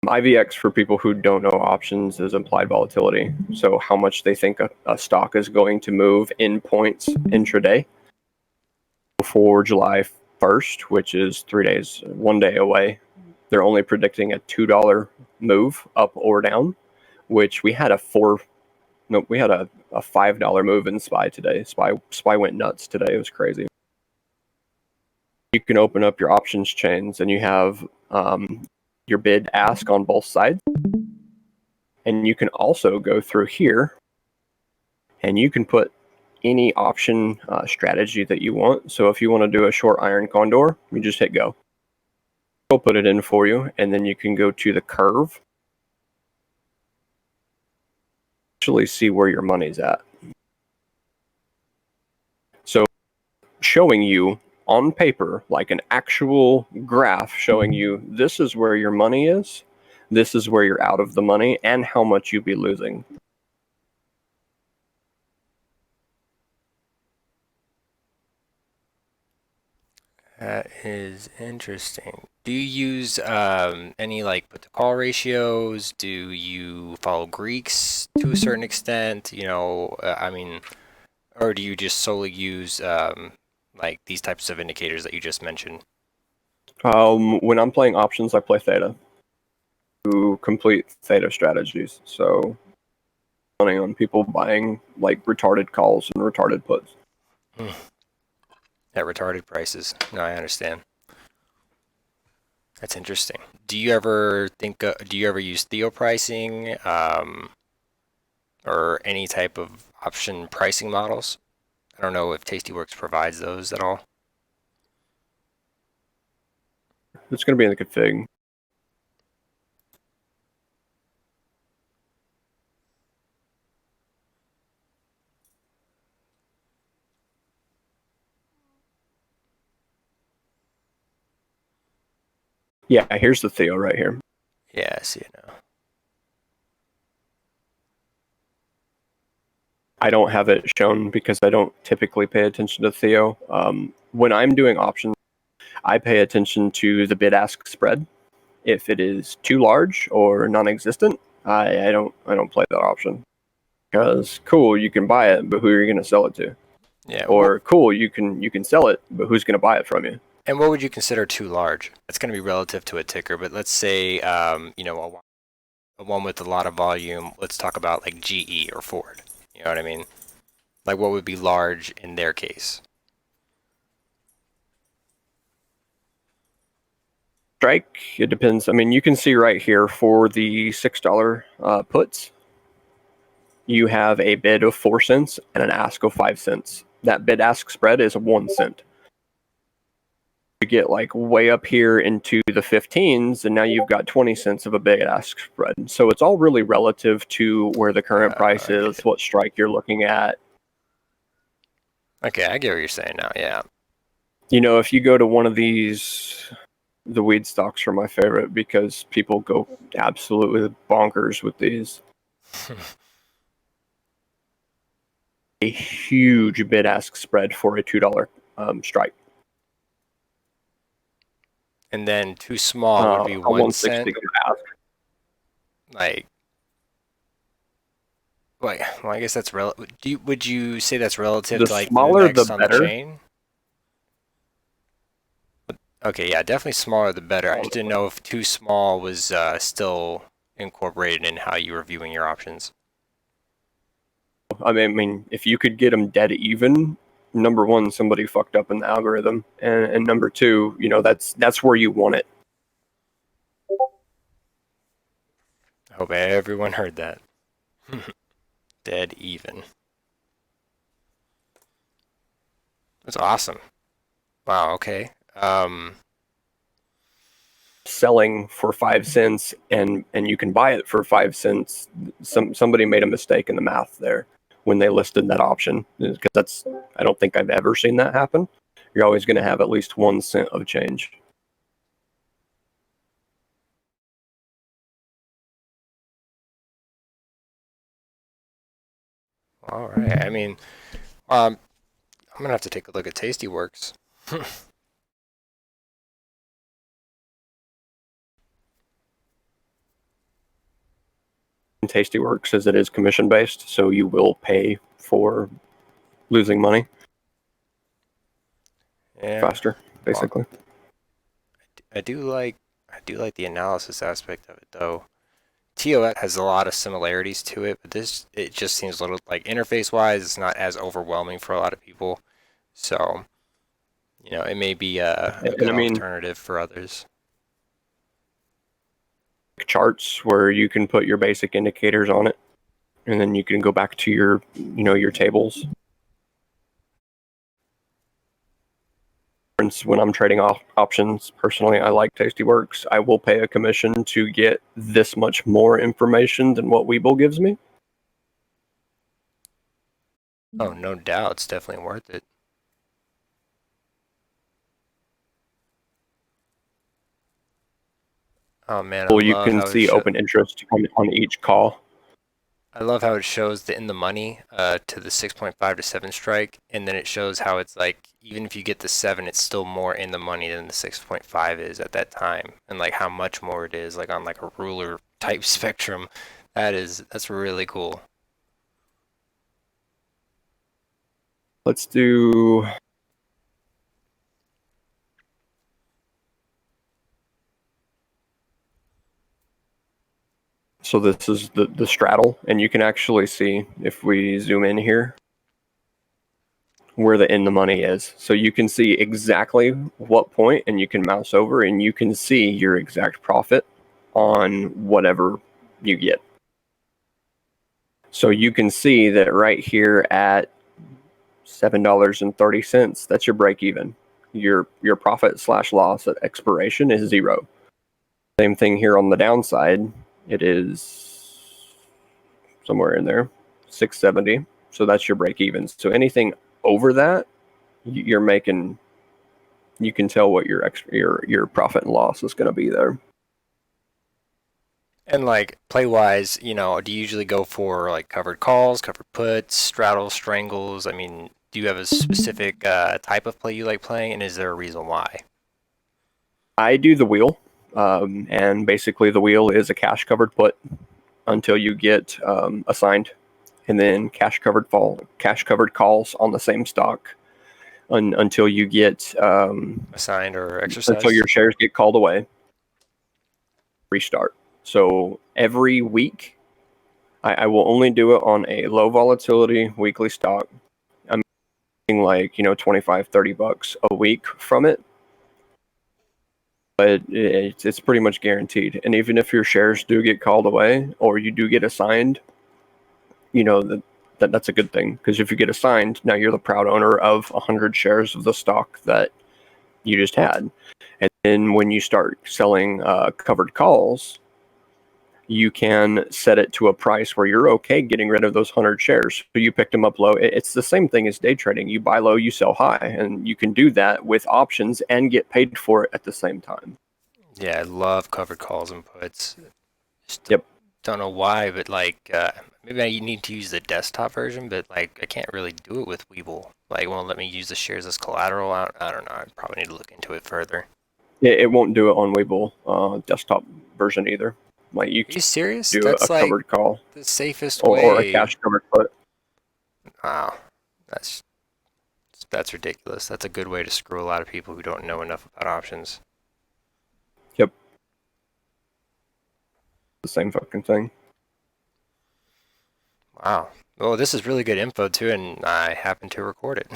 IVX, for people who don't know options, is implied volatility. So how much they think a stock is going to move in points intraday. For July 1st, which is 3 days, 1 day away, they're only predicting a $2 move up or down, which we had a $5 move in SPY today. SPY went nuts today. It was crazy. You can open up your options chains and you have your bid ask on both sides. And you can also go through here and you can put any option strategy that you want. So if you want to do a short iron condor, you just hit go. We'll put it in for you, and then you can go to the curve. Actually see where your money's at. So showing you on paper, like an actual graph showing you this is where your money is, this is where you're out of the money, and how much you'd be losing. That is interesting. Do you use any like put to call ratios? Do you follow Greeks to a certain extent? I mean, or do you just solely use like these types of indicators that you just mentioned? When I'm playing options, I play theta to complete theta strategies. So running on people buying like retarded calls and retarded puts. At retarded prices. No, I understand. That's interesting. Do you ever use Theo pricing or any type of option pricing models? I don't know if Tastyworks provides those at all. It's going to be in the config. Yeah, here's the Theo right here. Yeah, I see it now. I don't have it shown because I don't typically pay attention to Theo. When I'm doing options, I pay attention to the bid-ask spread. If it is too large or non-existent, I don't play that option. Because cool, you can buy it, but who are you going to sell it to? Yeah. Or cool, you can sell it, but who's going to buy it from you? And what would you consider too large? That's going to be relative to a ticker, but let's say a one with a lot of volume. Let's talk about like GE or Ford. You know what I mean? Like what would be large in their case? Strike, it depends. I mean, you can see right here for the $6 puts, you have a bid of 4 cents and an ask of 5 cents. That bid ask spread is 1 cent. You get like way up here into the 15s, and now you've got 20 cents of a bid ask spread. So it's all really relative to where the current price is, what strike you're looking at. Okay, I get what you're saying now. Yeah. You know, if you go to one of these, the weed stocks are my favorite because people go absolutely bonkers with these. A huge bid ask spread for a $2 strike. And then too small would be 1 cent. Like, well, I guess that's relative. Would you say that's relative The to like the smaller the next on the better. chain? Okay, yeah, definitely smaller the better. I just didn't know if too small was still incorporated in how you were viewing your options. I mean, if you could get them dead even, number one, somebody fucked up in the algorithm, and number two, you know, that's where you want it. I hope everyone heard that. Dead even. That's awesome. Wow, okay. Selling for 5 cents and you can buy it for 5 cents. Somebody made a mistake in the math there when they listed that option, because I don't think I've ever seen that happen. You're always going to have at least 1 cent of change. All right. I mean, I'm gonna have to take a look at Tastyworks. Tastyworks as it is commission based, so you will pay for losing money Yeah. faster, Well, basically. I do like the analysis aspect of it though. TOS has a lot of similarities to it, but it just seems a little like interface wise, it's not as overwhelming for a lot of people. So, it may be a And good I mean, alternative for others. charts where you can put your basic indicators on it, and then you can go back to your tables. When I'm trading off options, personally, I like Tastyworks. I will pay a commission to get this much more information than what Webull gives me. Oh, no doubt, it's definitely worth it. Oh man, I Well, you love can how it see shows. open interest on each call. I love how it shows the in the money to the 6.5 to 7 strike, and then it shows how it's like even if you get the 7, it's still more in the money than the 6.5 is at that time, and like how much more it is, like on like a ruler type spectrum. That's really cool. Let's do. So this is the straddle, and you can actually see if we zoom in here where the in the money is. So you can see exactly what point, and you can mouse over, and you can see your exact profit on whatever you get. So you can see that right here at $7.30, that's your break even. Your profit slash loss at expiration is 0. Same thing here on the downside. It is somewhere in there, 670. So that's your break even. So anything over that, you're making. You can tell what your profit and loss is going to be there. And like play wise, do you usually go for like covered calls, covered puts, straddles, strangles? I mean, do you have a specific type of play you like playing, and is there a reason why? I do the wheel, and basically the wheel is a cash covered put until you get assigned, and then cash covered calls on the same stock until you get Assigned or until exercised? your shares get called away. Restart. So every week, I will only do it on a low volatility weekly stock. I'm getting like 25, $30 a week from it, but it's pretty much guaranteed. And even if your shares do get called away or you do get assigned, you know that's a good thing, because if you get assigned, now you're the proud owner of 100 shares of the stock that you just had. And then when you start selling covered calls, you can set it to a price where you're okay getting rid of those 100 shares. So you picked them up low. It's the same thing as day trading. You buy low, you sell high, and you can do that with options and get paid for it at the same time. Yeah, I love covered calls and puts. Just Yep. don't know why, but like maybe I need to use the desktop version, but like I can't really do it with Webull. Like it won't let me use the shares as collateral. I don't know. I probably need to look into it further. It won't do it on Webull desktop version either. Like you Are can you serious? do That's a like covered call the safest or a way. cash covered put. Wow, that's that's ridiculous. That's a good way to screw a lot of people who don't know enough about options. Yep. The same fucking thing. Wow. Well, this is really good info too, and I happen to record it.